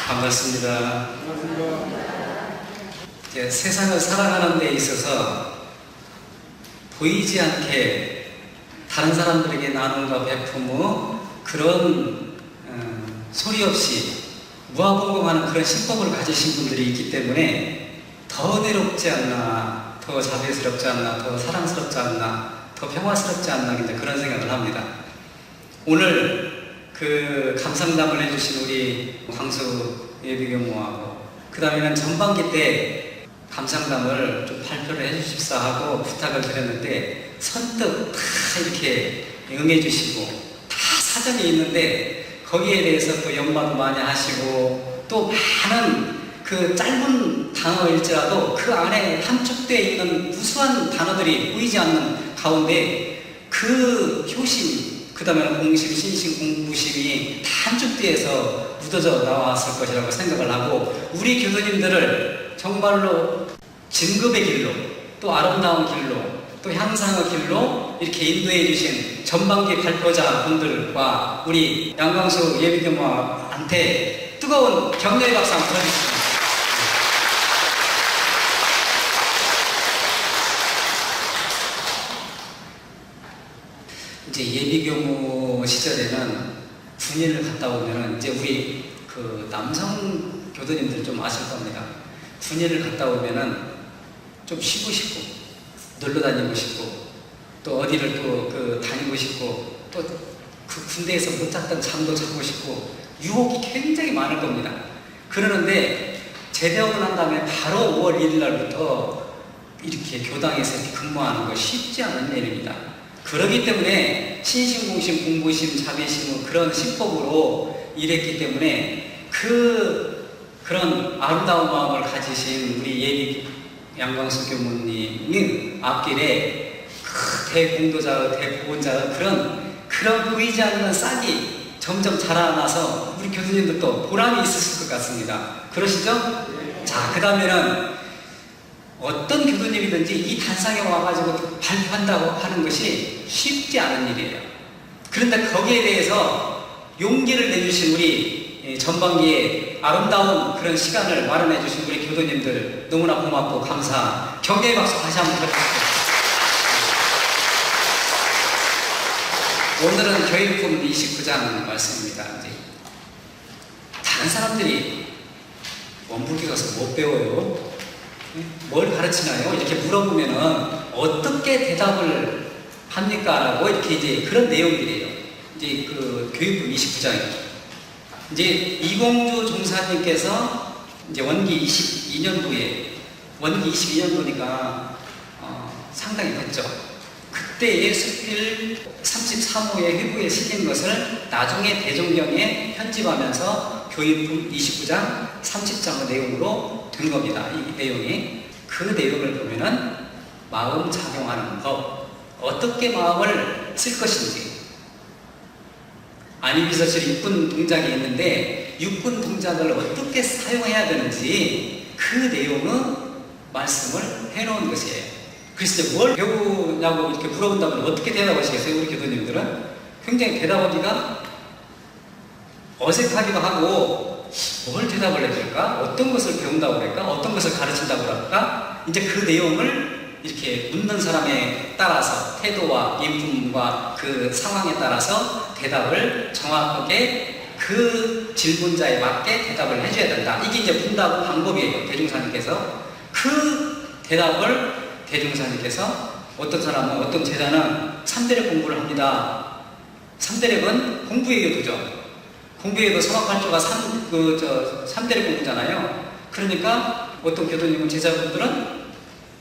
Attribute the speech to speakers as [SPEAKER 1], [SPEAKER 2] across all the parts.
[SPEAKER 1] 반갑습니다. 이제 세상을 살아가는 데 있어서 보이지 않게 다른 사람들에게 나눔과 베푸무 그런 소리 없이 무아봉공하는 그런 신법을 가지신 분들이 있기 때문에 더 은혜롭지 않나, 더 자비스럽지 않나, 더 사랑스럽지 않나, 더 평화스럽지 않나 그런 생각을 합니다. 오늘 그 감상담을 해주신 우리 광수 예비교무하고 그 다음에는 전반기 때 감상담을 좀 발표를 해주십사 하고 부탁을 드렸는데 선뜻 다 이렇게 응해주시고 다 사정이 있는데 거기에 대해서 또 연마도 많이 하시고 또 많은 그 짧은 단어일지라도 그 안에 함축되어 있는 무수한 단어들이 보이지 않는 가운데 그 효심 그 다음에 공심, 신심, 공부심이 다 함축되어서 묻어져 나왔을 것이라고 생각을 하고 우리 교도님들을 정말로 진급의 길로 또 아름다운 길로 또 향상의 길로 이렇게 인도해 주신 전반기 발표자 분들과 우리 양광수 예비교무한테 뜨거운 격려의 박수 한번 보내주십시오. 이제 예비교무 시절에는 군인을 갔다 오면은 이제 우리 그 남성 교도님들 좀 아실 겁니다. 군인을 갔다 오면은 좀 쉬고 싶고 놀러 다니고 싶고 또 어디를 또 그 다니고 싶고 또 그 군대에서 못 잤던 잠도 자고 싶고 유혹이 굉장히 많을 겁니다. 그러는데 제대하고 난 다음에 바로 5월 1일 날부터 이렇게 교당에서 이렇게 근무하는 거 쉽지 않은 일입니다. 그렇기 때문에 신심공심, 공부심, 자비심 그런 신법으로 일했기 때문에 그런 아름다운 마음을 가지신 우리 예비 양광수 교무님이 앞길에 대공도자, 대보원자 그런 보이지 않는 싹이 점점 자라나서 우리 교수님들도 보람이 있으실 것 같습니다. 그러시죠? 자, 그 다음에는 어떤 교수님이든지 이 단상에 와가지고 발표한다고 하는 것이 쉽지 않은 일이에요. 그런데 거기에 대해서 용기를 내주신 우리 전반기에 아름다운 그런 시간을 마련해 주신 우리 교도님들 너무나 고맙고 감사, 격려의 박수 다시 한번 드려주십시오. 오늘은 교육품 29장 말씀입니다. 이제 다른 사람들이 원불교 가서 못 배워요. 뭘 가르치나요? 이렇게 물어보면은 어떻게 대답을 합니까? 라고 이렇게 이제 그런 내용들이에요. 이제 그 교육품 29장이에요. 이제 이공주 종사님께서 이제 원기 22년도니까 상당히 됐죠. 그때의 수필 33호의 회부에 실린 것을 나중에 대종경에 편집하면서 교육품 29장 30장의 내용으로 된 겁니다. 이 내용이. 그 내용을 보면은 마음 작용하는 법, 어떻게 마음을 쓸 것인지, 아니비서실 육군 동작이 있는데 육군 동작을 어떻게 사용해야 되는지 그 내용의 말씀을 해놓은 것이에요. 그래서 이제 뭘 배우냐고 이렇게 물어본다면 어떻게 대답하시겠어요? 우리 교도님들은 굉장히 대답하기가 어색하기도 하고 뭘 대답을 해줄까? 어떤 것을 배운다고 그럴까? 어떤 것을 가르친다고 그럴까? 이제 그 내용을 이렇게 묻는 사람에 따라서 태도와 인품과 그 상황에 따라서 대답을 정확하게 그 질문자에 맞게 대답을 해줘야 된다. 이게 이제 문답 방법이에요. 대종사님께서 그 대답을 대종사님께서 어떤 사람은 어떤 제자는 3대력 공부를 합니다. 3대력은 공부의 교도죠. 공부의 교도 성악활조가 3대력 공부잖아요. 그러니까 어떤 교도님은 제자분들은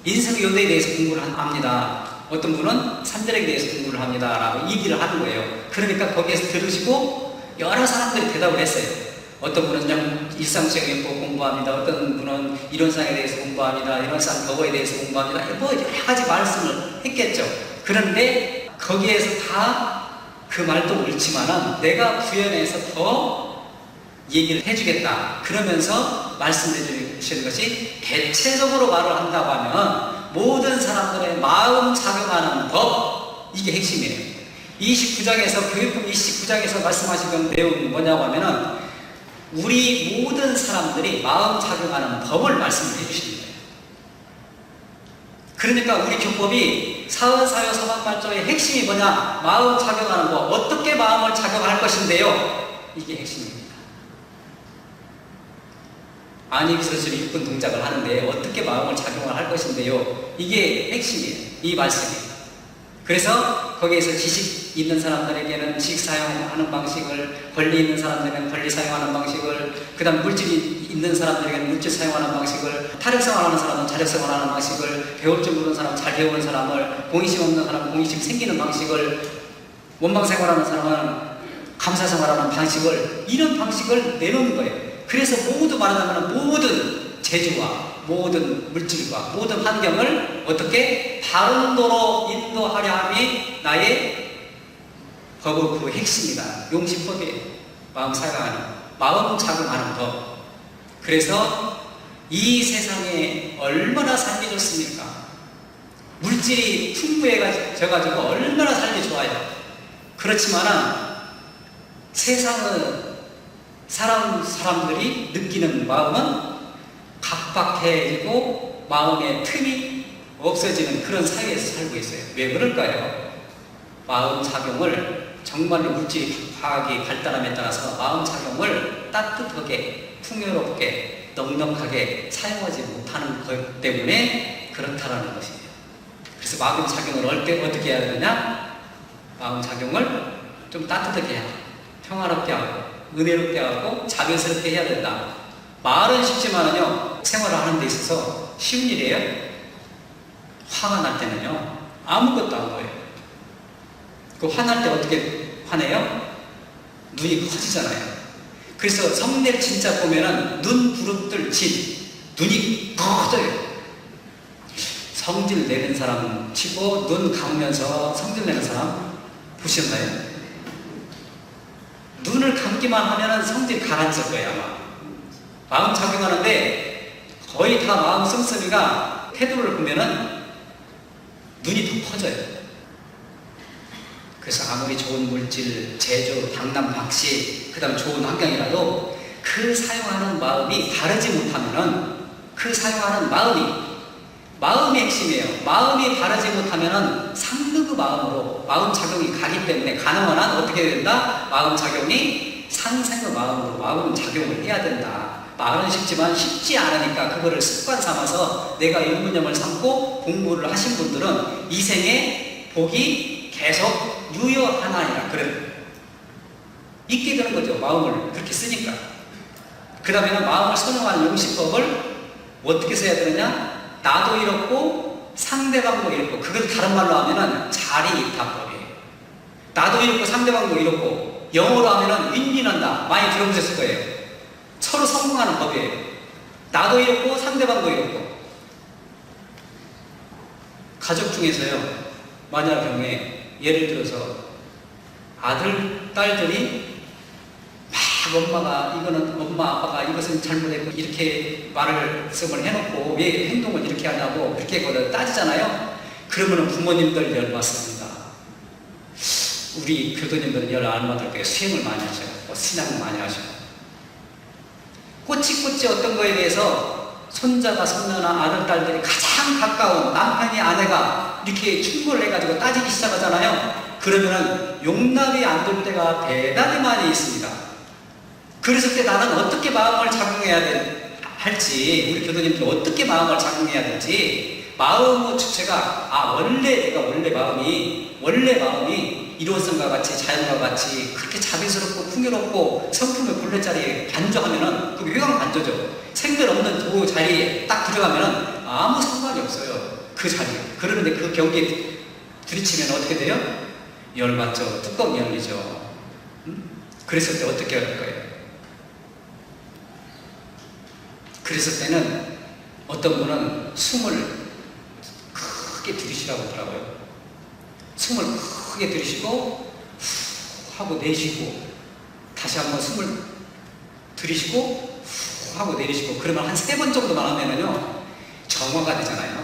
[SPEAKER 1] 인생의 요대에 대해서 공부를 합니다. 어떤 분은 3대력에 대해서 공부를 합니다. 라고 얘기를 하는 거예요. 그러니까 거기에서 들으시고 여러 사람들이 대답을 했어요. 어떤 분은 그냥 일상적인 법 공부합니다. 어떤 분은 이론상에 대해서 공부합니다. 이론상 덕어에 대해서 공부합니다. 뭐 여러 가지 말씀을 했겠죠. 그런데 거기에서 다 그 말도 옳지만은 내가 구현해서 더 얘기를 해주겠다. 그러면서 말씀해 주시는 것이 대체적으로 말을 한다고 하면 모든 사람들의 마음 작용하는 법, 이게 핵심이에요. 29장에서 교육품 29장에서 말씀하시던 내용은 뭐냐고 하면은 우리 모든 사람들이 마음 작용하는 법을 말씀해 주시는 거예요. 그러니까 우리 교법이 사은사요 서방말조의 핵심이 뭐냐? 마음 작용하는 거. 어떻게 마음을 작용할 것인데요? 이게 핵심입니다. 안익설술 일꾼 동작을 하는데 어떻게 마음을 작용을 할 것인데요? 이게 핵심이에요. 이 말씀이. 그래서 거기에서 지식 있는 사람들에게는 지식 사용하는 방식을, 권리 있는 사람들에게는 권리 사용하는 방식을, 그 다음 물질이 있는 사람들에게는 물질 사용하는 방식을, 타력생활하는 사람은 자력생활하는 방식을, 배울 줄 모르는 사람은 잘 배우는 사람을, 공의심 없는 사람은 공의심 생기는 방식을, 원방생활하는 사람은 감사생활하는 방식을, 이런 방식을 내놓는 거예요. 그래서 모두 말하자면 모든 재주와 모든 물질과 모든 환경을 어떻게 바른 도로 인도하려 함이 나의 법의 그 핵심이다. 용신법이에요. 마음 사용하는, 마음 작용하는 법. 그래서 이 세상에 얼마나 살기 좋습니까? 물질이 풍부해져가지고 얼마나 살기 좋아요. 그렇지만은 세상의 사람들이 느끼는 마음은 각박해지고 마음의 틈이 없어지는 그런 사회에서 살고 있어요. 왜 그럴까요? 마음 작용을 정말로 물질이 과학이 발달함에 따라서 마음 작용을 따뜻하게, 풍요롭게, 넉넉하게 사용하지 못하는 것 때문에 그렇다라는 것이에요. 그래서 마음 작용을 어떻게 해야 되느냐? 마음 작용을 좀 따뜻하게 하고, 평화롭게 하고, 은혜롭게 하고, 자비스럽게 해야 된다. 말은 쉽지만은요, 생활을 하는 데 있어서 쉬운 일이에요. 화가 날 때는요, 아무것도 안 보여요. 그 화날 때 어떻게 화내요? 눈이 커지잖아요. 그래서 성례를 진짜 보면은 눈 부릅뜨 진, 눈이 커져요. 성질 내는 사람 치고 눈 감으면서 성질 내는 사람 보셨나요? 눈을 감기만 하면은 성질 가라앉을 거예요, 아마. 마음 작용하는데 거의 다 마음 씀씀이가 태도를 보면은 눈이 더 커져요. 그래서 아무리 좋은 물질, 제조, 당남박시, 그 다음 좋은 환경이라도 그 사용하는 마음이 바르지 못하면은 그 사용하는 마음이 핵심이에요. 마음이 바르지 못하면은 상극의 마음으로 마음 작용이 가기 때문에 가능한 한 어떻게 된다? 마음 작용이 상생의 마음으로 마음 작용을 해야 된다. 말은 쉽지만 쉽지 않으니까 그거를 습관 삼아서 내가 일문념을 삼고 공부를 하신 분들은 이 생에 복이 계속 유효하나이라 그래 있게 되는 거죠. 마음을 그렇게 쓰니까. 그 다음에는 마음을 선용하는 용식법을 어떻게 써야 되느냐? 나도 이렇고 상대방도 이렇고. 그걸 다른 말로 하면은 자리입답법이에요. 나도 이렇고 상대방도 이렇고. 영어로 하면은 윈윈한다. 많이 들어보셨을 거예요. 서로 성공하는 법이에요. 나도 이렇고 상대방도 이렇고. 가족 중에서요, 만약 경우에 예를 들어서 아들, 딸들이 막 엄마가 이거는 엄마, 아빠가 이것은 잘못했고 이렇게 말씀을 해놓고 왜 행동을 이렇게 하냐고 그렇게 따지잖아요. 그러면은 부모님들 열 받습니다. 우리 교도님들은 열 안 받을 거예요. 수행을 많이 하셔요. 신앙을 많이 하셔요. 꼬치꼬치 어떤 거에 대해서 손자가 손녀나 아들, 딸들이 가장 가까운 남편이 아내가 이렇게 충고를 해가지고 따지기 시작하잖아요. 그러면은 용납이 안 될 때가 대단히 많이 있습니다. 그랬을 때 나는 어떻게 마음을 작용해야 할지, 우리 교도님들 어떻게 마음을 작용해야 될지, 마음의 주체가 내가 원래 마음이 이론성과 같이 자연과 같이 그렇게 자비스럽고 풍요롭고 성품의 굴레자리에 반조하면은 그게 회광 반조죠. 생들 없는 그 자리에 딱 들어가면은 아무 상관이 없어요. 그 자리에. 그러는데 그 경기에 들이치면 어떻게 돼요? 열받죠. 뚜껑이 열리죠. 그랬을 때 어떻게 할 거예요? 그랬을 때는 어떤 분은 숨을 크게 들이쉬라고 하더라고요. 숨을 크게 들이쉬고 후 하고 내쉬고 다시 한번 숨을 들이쉬고 후 하고 내쉬고 그러면 한 3번 정도만 하면은요 정화가 되잖아요.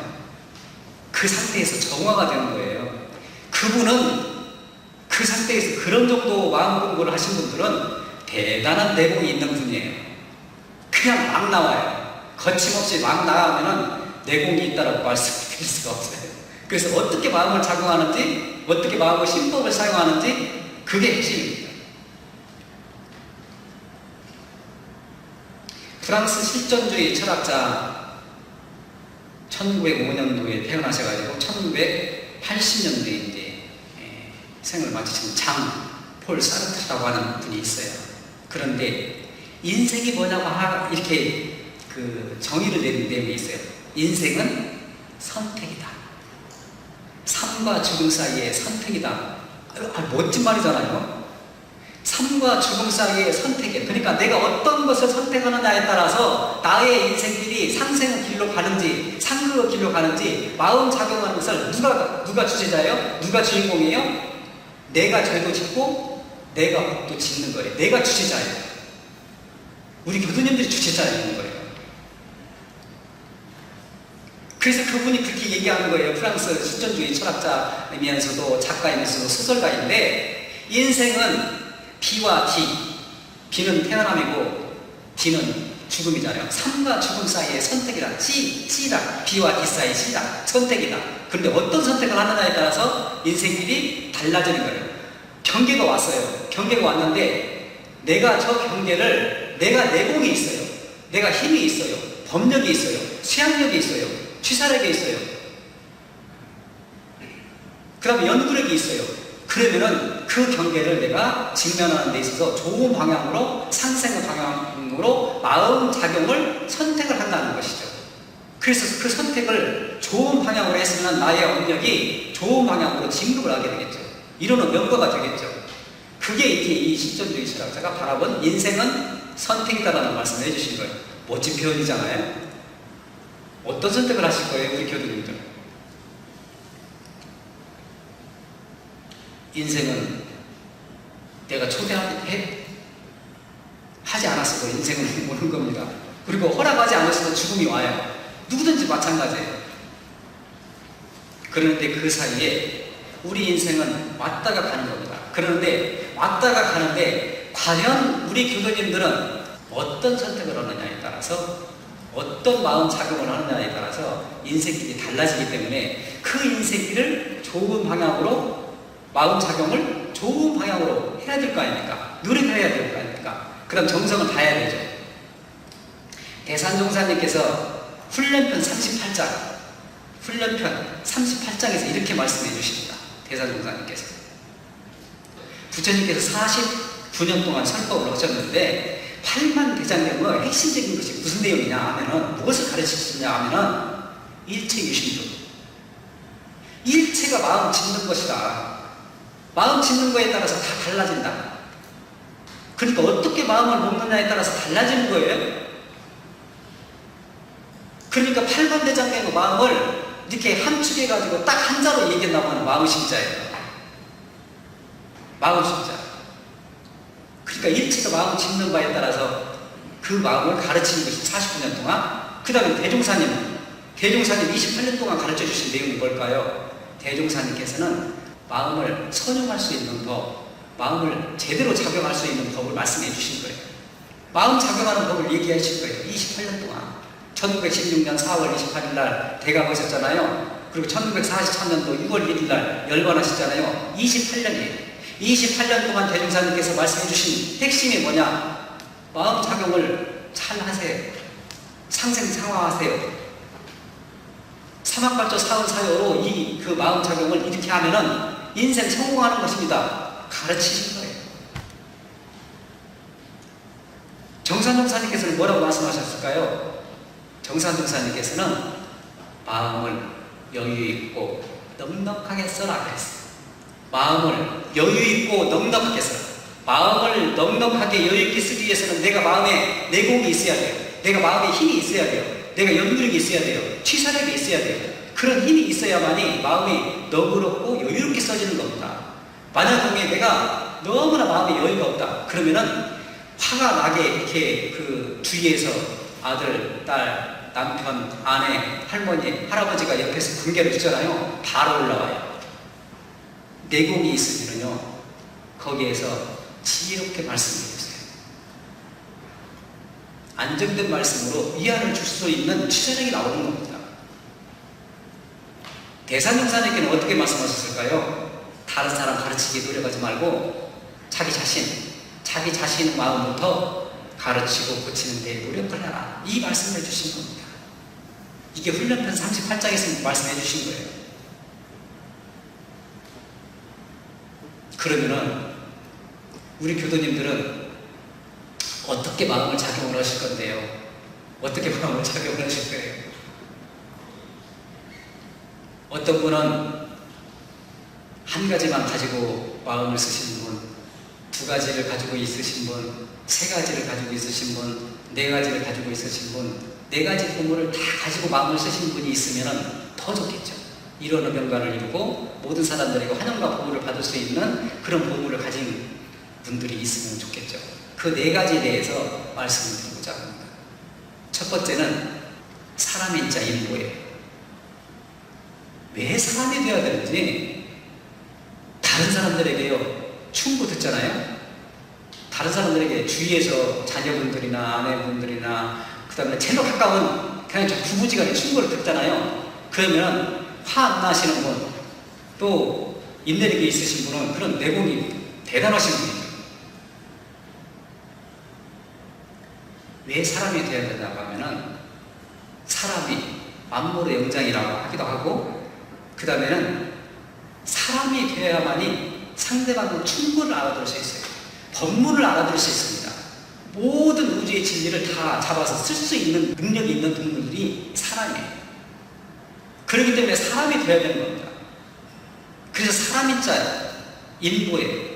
[SPEAKER 1] 그 상태에서 정화가 되는 거예요. 그분은 그 상태에서 그런 정도 마음 공부를 하신 분들은 대단한 내공이 있는 분이에요. 그냥 막 나와요. 거침없이 막 나가면은 내공이 있다라고 말씀드릴 수가 없어요. 그래서 어떻게 마음을 작용하는지, 어떻게 마음의 심법을 사용하는지, 그게 핵심입니다. 프랑스 실존주의 철학자 1905년도에 태어나셔가지고 1980년도에 이제 생을 마치신 장 폴 사르트라고 하는 분이 있어요. 그런데 인생이 뭐냐고 이렇게 그 정의를 내린 내용이 있어요. 인생은 선택이다. 삶과 죽음 사이의 선택이다. 멋진 말이잖아요. 삶과 죽음 사이의 선택이에요. 그러니까 내가 어떤 것을 선택하느냐에 따라서 나의 인생길이 상생의 길로 가는지 상극의 길로 가는지 마음 작용하는 것을 누가 주제자예요? 누가 주인공이에요? 내가 죄도 짓고 내가 복도 짓는 거예요. 내가 주제자예요. 우리 교수님들이 주제자인 거예요. 그래서 그분이 그렇게 얘기하는 거예요. 프랑스 실존주의 철학자이면서도 작가이면서도 소설가인데, 인생은 B와 D, B는 태어남이고 D는 죽음이잖아요. 삶과 죽음 사이의 선택이다. C다. B와 D 사이 C다. 선택이다. 그런데 어떤 선택을 하느냐에 따라서 인생길이 달라지는 거예요. 경계가 왔어요. 경계가 왔는데 내가 저 경계를, 내가 내공이 있어요. 내가 힘이 있어요. 법력이 있어요. 수양력이 있어요. 취사력이 있어요. 그 다음에 연구력이 있어요. 그러면은 그 경계를 내가 직면하는 데 있어서 좋은 방향으로, 상생의 방향으로 마음 작용을 선택을 한다는 것이죠. 그래서 그 선택을 좋은 방향으로 했으면 나의 업력이 좋은 방향으로 진급을 하게 되겠죠. 이루는 명거가 되겠죠. 그게 이제 이 실존주의 철학자가 바라본 인생은 선택이다라는 말씀을 해주신 거예요. 멋진 표현이잖아요. 어떤 선택을 하실 거예요, 우리 교수님들? 인생은 내가 초대하지 않았어도 인생은 오는 겁니다. 그리고 허락하지 않았어도 죽음이 와요. 누구든지 마찬가지예요. 그런데 그 사이에 우리 인생은 왔다가 가는 겁니다. 그런데 왔다가 가는데 과연 우리 교도님들은 어떤 선택을 하느냐에 따라서, 어떤 마음 작용을 하느냐에 따라서 인생길이 달라지기 때문에 그 인생길을 좋은 방향으로, 마음 작용을 좋은 방향으로 해야 될 거 아닙니까? 노력해야 될 거 아닙니까? 그 다음 정성을 다해야 되죠. 대산종사님께서 훈련편 38장, 훈련편 38장에서 이렇게 말씀해 주십니다. 대산종사님께서. 부처님께서 49년 동안 설법을 하셨는데 8만 대장경의 핵심적인 것이 무슨 내용이냐 하면은, 무엇을 가르치시냐 하면은 일체 유심조. 일체가 마음 짓는 것이다. 마음 짓는 거에 따라서 다 달라진다. 그러니까 어떻게 마음을 먹느냐에 따라서 달라지는 거예요. 그러니까 8만 대장경의 마음을 이렇게 함축해가지고 딱 한자로 얘기한다고 하는 마음 심자예요. 마음 심자. 그러니까 일체가 마음 짓는 바에 따라서 그 마음을 가르치는 것이 49년 동안. 그 다음에 대종사님 28년 동안 가르쳐 주신 내용이 뭘까요? 대종사님께서는 마음을 선용할 수 있는 법, 마음을 제대로 작용할 수 있는 법을 말씀해 주신 거예요. 마음 작용하는 법을 얘기하신 거예요. 28년 동안. 1916년 4월 28일 날 대가 보셨잖아요. 그리고 1943년도 6월 1일 날 열반하셨잖아요. 28년이에요. 28년 동안 대종사님께서 말씀해 주신 핵심이 뭐냐? 마음 작용을 잘 하세요. 상생상화하세요. 사막발조 사은사요로 그 마음 작용을 이렇게 하면은 인생 성공하는 것입니다. 가르치신 거예요. 정산종사님께서는 뭐라고 말씀하셨을까요? 정산종사님께서는 마음을 여유있고 넉넉하게 써라 그랬어요. 마음을 여유있고 넉넉하게 써라. 마음을 넉넉하게 여유있게 쓰기 위해서는 내가 마음에 내공이 있어야 돼요. 내가 마음에 힘이 있어야 돼요. 내가 연구력이 있어야 돼요. 취사력이 있어야 돼요. 그런 힘이 있어야만이 마음이 너그럽고 여유롭게 써지는 겁니다. 만약에 내가 너무나 마음에 여유가 없다. 그러면은 화가 나게 이렇게 그 주위에서 아들, 딸, 남편, 아내, 할머니, 할아버지가 옆에서 붕괴를 주잖아요. 바로 올라와요. 내공이 있으면요, 거기에서 지혜롭게 말씀해 주세요. 안정된 말씀으로 위안을 줄 수 있는 취재력이 나오는 겁니다. 대산용사님께는 어떻게 말씀하셨을까요? 다른 사람 가르치기 노력하지 말고 자기 자신의 마음부터 가르치고 고치는 데 노력을 해라. 이 말씀을 해주신 겁니다. 이게 훈련편 38장에서 말씀해 주신 거예요. 그러면은 우리 교도님들은 어떻게 마음을 작용을 하실 건데요? 어떻게 마음을 작용을 하실 거예요? 어떤 분은 한 가지만 가지고 마음을 쓰신 분, 두 가지를 가지고 있으신 분, 세 가지를 가지고 있으신 분, 네 가지를 가지고 있으신 분, 네 가지 보물을 다 가지고 마음을 쓰신 분이 있으면 더 좋겠죠. 이런 병관을 이루고 모든 사람들에게 환영과 보물을 받을 수 있는 그런 보물을 가진 분들이 있으면 좋겠죠. 그 네 가지에 대해서 말씀을 드리고자 합니다. 첫 번째는 사람의 자 인보예요. 왜 사람이 되어야 되는지 다른 사람들에게요 충고 듣잖아요. 다른 사람들에게 주위에서 자녀분들이나 아내분들이나 그 다음에 제일 가까운 그냥 저 부부지간에 충고를 듣잖아요. 그러면 화 안 나시는 분, 또 인내력이 있으신 분은 그런 내공이 대단하신 분이에요. 왜 사람이 되어야 된다고 하면은 사람이 만물의 영장이라고 하기도 하고, 그 다음에는 사람이 되어야만이 상대방의 충고를 알아들을 수 있어요. 법문을 알아들을 수 있습니다. 모든 우주의 진리를 다 잡아서 쓸 수 있는 능력이 있는 동물들이 사람이에요. 그렇기 때문에 사람이 되어야 되는 겁니다. 그래서 사람인 자예요. 인보예요.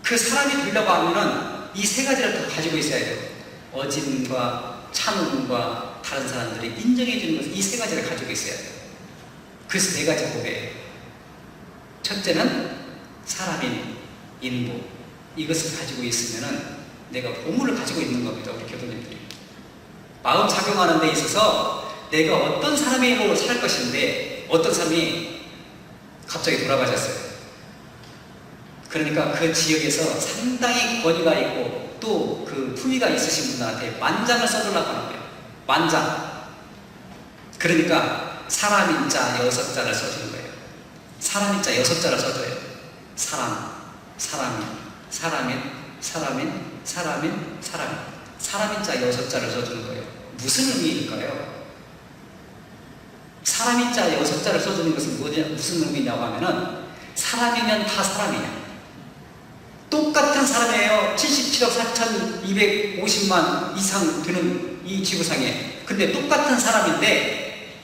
[SPEAKER 1] 그 사람이 되려고 하면은 이 세 가지를 다 가지고 있어야 돼요. 어짐과 참음과 다른 사람들이 인정해 주는 것을 이 세 가지를 가지고 있어야 돼요. 그래서 네 가지 보배예요. 첫째는 사람인 인보. 이것을 가지고 있으면은 내가 보물을 가지고 있는 겁니다. 우리 교도님들이. 마음 작용하는 데 있어서 내가 어떤 사람으로 살 것인데 어떤 사람이 갑자기 돌아가셨어요. 그러니까 그 지역에서 상당히 권위가 있고 또 그 품위가 있으신 분한테 만장을 써주려고 하는 거예요. 만장. 그러니까 사람인 자 6자를 써주는 거예요. 사람인 자 6자를 써줘요. 사람인 자 6자를 써주는 거예요. 무슨 의미일까요? 사람인 자 6자를 써주는 것은 무슨 의미냐고 하면은 사람이면 다 사람이냐. 똑같은 사람이에요. 77억 4,250만 이상 되는 이 지구상에. 근데 똑같은 사람인데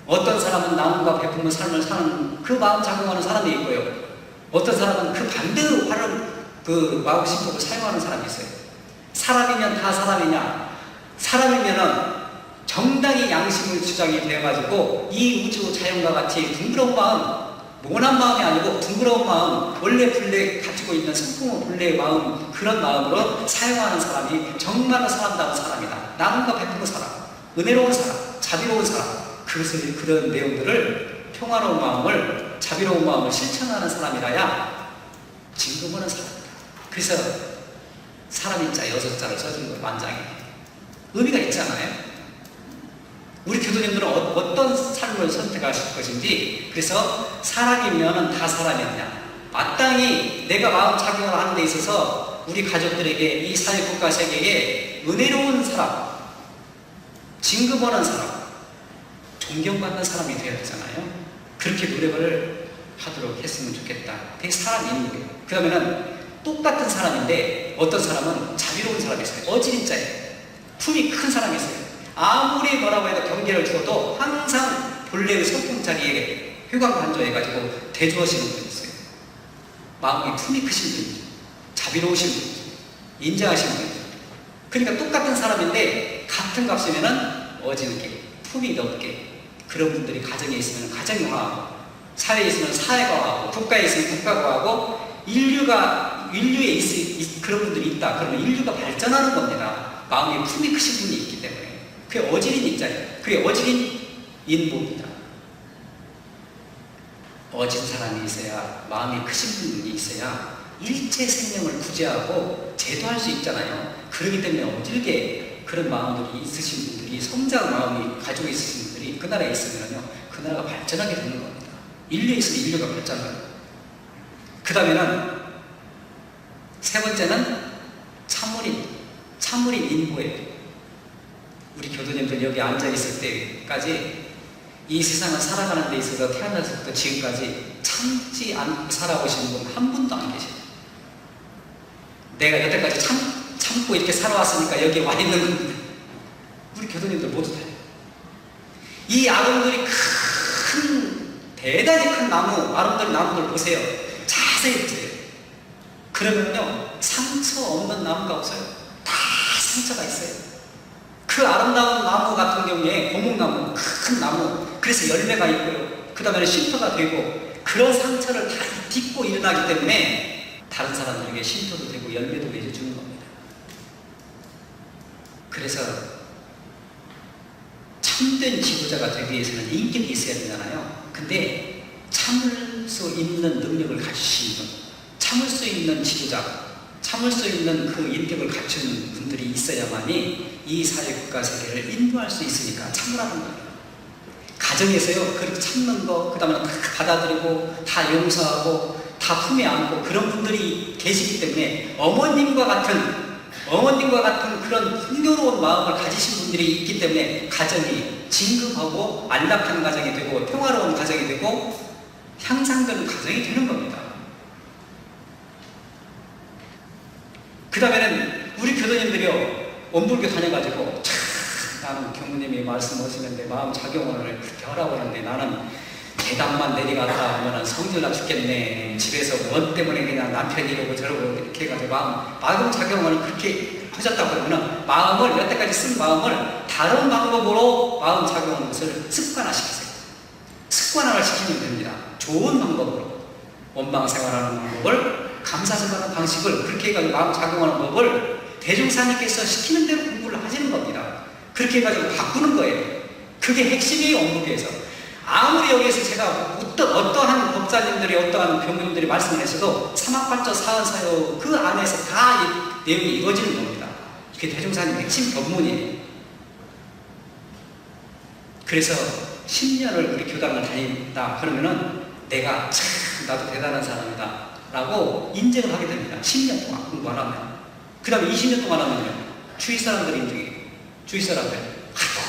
[SPEAKER 1] 어떤 사람은 나눔과 베푸는 삶을 사는 그 마음 작용하는 사람이 있고요. 어떤 사람은 그 반대의 그 마음 심법을 사용하는 사람이 있어요. 사람이면 다 사람이냐? 사람이면은 정당히 양심을 주장이 되어가지고 이 우주 자연과 같이 둥그러운 마음, 모난 마음이 아니고 둥그러운 마음, 원래 본래 가지고 있는 성품의 본래의 마음, 그런 마음으로 사용하는 사람이 정말로 사람다운 사람이다. 나눔과 베푸는 사람, 은혜로운 사람, 자비로운 사람, 그런 내용들을 평화로운 마음을, 자비로운 마음을 실천하는 사람이라야 진급하는 사람이다. 그래서 사람인 자 6자를 써준 걸 만장에 의미가 있잖아요. 우리 교도님들은 어떤 삶을 선택하실 것인지, 그래서 사람이면 다 사람이냐. 마땅히 내가 마음 작용을 하는 데 있어서 우리 가족들에게 이 사회 국가 세계에 은혜로운 사람, 진급하는 사람, 존경받는 사람이 되어야 되잖아요. 그렇게 노력을 하도록 했으면 좋겠다. 그게 사람인 거예요. 그러면은 똑같은 사람인데 어떤 사람은 자비로운 사람이 있어요. 어지린 자예요. 품이 큰 사람이 있어요. 아무리 뭐라고 해도 경계를 주어도 항상 본래의 성품 자리에 회광간조해가지고 대조하시는 분이 있어요. 마음이 품이 크신 분이죠. 자비로우신 분이죠. 인자하신 분이죠. 그러니까 똑같은 사람인데 같은 값이면은 어지럽게, 품이 넓게, 그런 분들이 가정에 있으면 가정화하고, 사회에 있으면 사회화하고, 국가에 있으면 국가화하고, 인류에 그런 분들이 있다. 그러면 인류가 발전하는 겁니다. 마음에 품이 크신 분이 있기 때문에. 그게 어지린 인자예요. 그게 어지린 인보입니다. 어진 사람이 있어야, 마음이 크신 분이 있어야 일체 생명을 구제하고 제도할 수 있잖아요. 그 그렇기 때문에 어질게 그런 마음들이 있으신 분들이, 성장 마음이 가지고 있으신 분들이 그 나라에 있으면요, 그 나라가 발전하게 되는 겁니다. 인류에서 인류가 발전하는 거예요. 그 다음에는 세 번째는 참으린 인보예요. 우리 교도님들 여기 앉아있을 때까지 이 세상을 살아가는 데 있어서 태어나서부터 지금까지 참지 않고 살아오신 분 한 분도 안 계셔요. 내가 여태까지 참고 이렇게 살아왔으니까 여기 와 있는 겁니다. 우리 교도님들 모두 다요. 이 아름드리 대단히 큰 나무, 아름드리 나무들 보세요. 자세히 보세요. 그러면요, 상처 없는 나무가 없어요. 다 상처가 있어요. 그 아름다운 나무 같은 경우에 고목나무, 큰 나무, 그래서 열매가 있고요, 그 다음에 쉼터가 되고, 그런 상처를 다 딛고 일어나기 때문에 다른 사람들에게 쉼터도 되고 열매도 맺어주는 겁니다. 그래서 참된 지도자가 되기 위해서는 인격이 있어야 되잖아요. 근데 참을 수 있는 능력을 가지신 분, 참을 수 있는 지도자, 참을 수 있는 그 인격을 갖춘 분들이 있어야만이 이 사회국가 세계를 인도할 수 있으니까 참으라는 거예요. 가정에서요, 그렇게 참는 거, 그 다음에 다 받아들이고, 다 용서하고, 다 품에 안고, 그런 분들이 계시기 때문에 어머님과 같은 그런 풍요로운 마음을 가지신 분들이 있기 때문에 가정이 진급하고 안락한 가정이 되고 평화로운 가정이 되고 향상되는 가정이 되는 겁니다. 그 다음에는 우리 교도님들이요, 원불교 다녀가지고 참 나는 경무님이 말씀하시는데 마음 작용을 그렇게 하라고 하는데 나는 계단만 내려갔다 하면 성질나 죽겠네. 집에서 뭐 때문에 그냥 남편이 이러고 저러고 이렇게 해가지고 마음 작용을 그렇게 하셨다고 그러면 마음을, 여태까지 쓴 마음을 다른 방법으로 마음 작용하는 것을 습관화시키세요. 습관화를 시키면 됩니다. 좋은 방법으로. 원방 생활하는 방법을, 감사생활하는 방식을, 그렇게 해가지고 마음 작용하는 법을 대종사님께서 시키는 대로 공부를 하시는 겁니다. 그렇게 해가지고 바꾸는 거예요. 그게 핵심이에요, 원불교에서. 아무리 여기에서 제가 어떠한 법사님들이, 어떠한 교무님들이 말씀을 했어도 사막팔조 사은사요, 그 안에서 다 이 내용이 이루어지는 겁니다. 그게 대종사님 핵심 법문이에요. 그래서 10년을 우리 교당을 다닌다 그러면은 내가 참 나도 대단한 사람이다 라고 인정을 하게 됩니다. 10년 동안 공부를 하면. 그 다음에 20년 동안 하면요, 주위 사람들이 인정해요. 주위 사람들,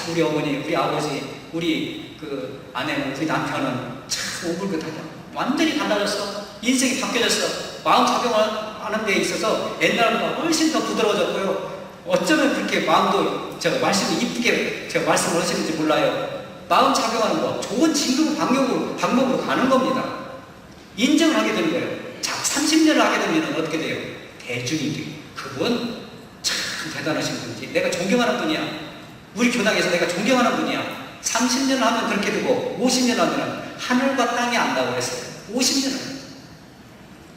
[SPEAKER 1] 우리 어머니, 우리 아버지, 우리 그 아내는, 우리 남편은 참 오불교 다녀, 완전히 달라졌어. 인생이 바뀌어졌어. 마음 작용하는 데 있어서 옛날보다 훨씬 더 부드러워졌고요. 어쩌면 그렇게 마음도, 제가 말씀이 이쁘게 제가 말씀을 하시는지 몰라요. 마음 작용하는 거, 좋은 진급 방법으로 가는 겁니다. 인정을 하게 되는 거예요. 자, 30년을 하게 되면 어떻게 돼요? 대중이 돼요. 그분 참 대단하신 분이지. 내가 존경하는 분이야. 우리 교당에서 내가 존경하는 분이야. 30년을 하면 그렇게 되고 50년 하면 하늘과 땅이 안다고 그랬어요.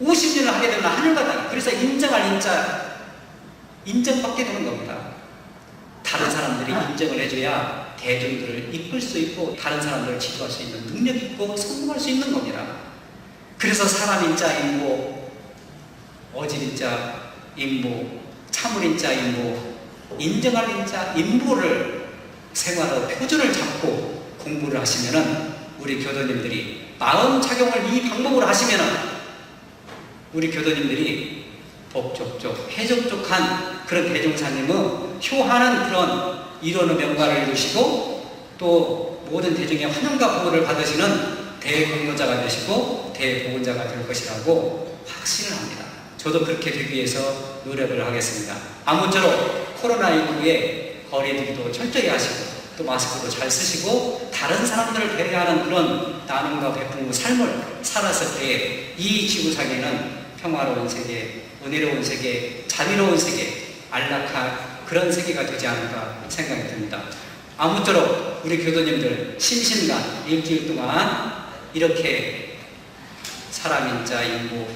[SPEAKER 1] 50년을 하게 되면 하늘과 땅. 그래서 인정할 인정받게 되는 겁니다. 다른 사람들이 인정을 해줘야 대중들을 이끌 수 있고 다른 사람들을 지도할 수 있는 능력이 있고 성공할 수 있는 겁니다. 그래서 사람인자 인보, 어질인자 인보, 참을인자 인보, 인정할 인자 인보를 생활의 표준을 잡고 공부를 하시면은 우리 교도님들이 마음 작용을 이 방법으로 하시면은 우리 교도님들이 법족족, 해족족한 그런 대종사님의 효하는 그런 이론의 명가를 이루시고 또 모든 대중의 환영과 보호를 받으시는 대공로자가 되시고 대보훈자가 될 것이라고 확신을 합니다. 저도 그렇게 되기 위해서 노력을 하겠습니다. 아무쪼록 코로나19에 거리두기도 철저히 하시고 또 마스크도 잘 쓰시고 다른 사람들을 배려하는 그런 나눔과 베푸는 삶을 살았을 때 이 지구상에는 평화로운 세계, 은혜로운 세계, 자비로운 세계, 안락한 그런 세계가 되지 않을까 생각이 듭니다. 아무쪼록 우리 교도님들 심신간 일주일 동안 이렇게 사람인자 인보,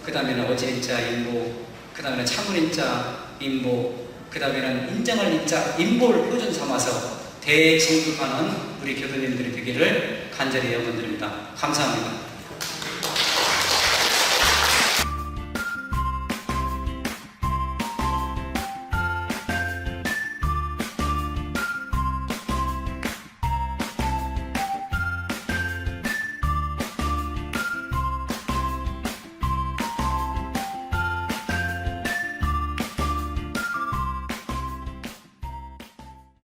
[SPEAKER 1] 그 다음에는 어질인자 인보, 그 다음에는 참을인자 인보, 그 다음에는 인정할 인자 인보를 표준 삼아서 대진급하는 우리 교도님들이 되기를 간절히 염원드립니다. 감사합니다.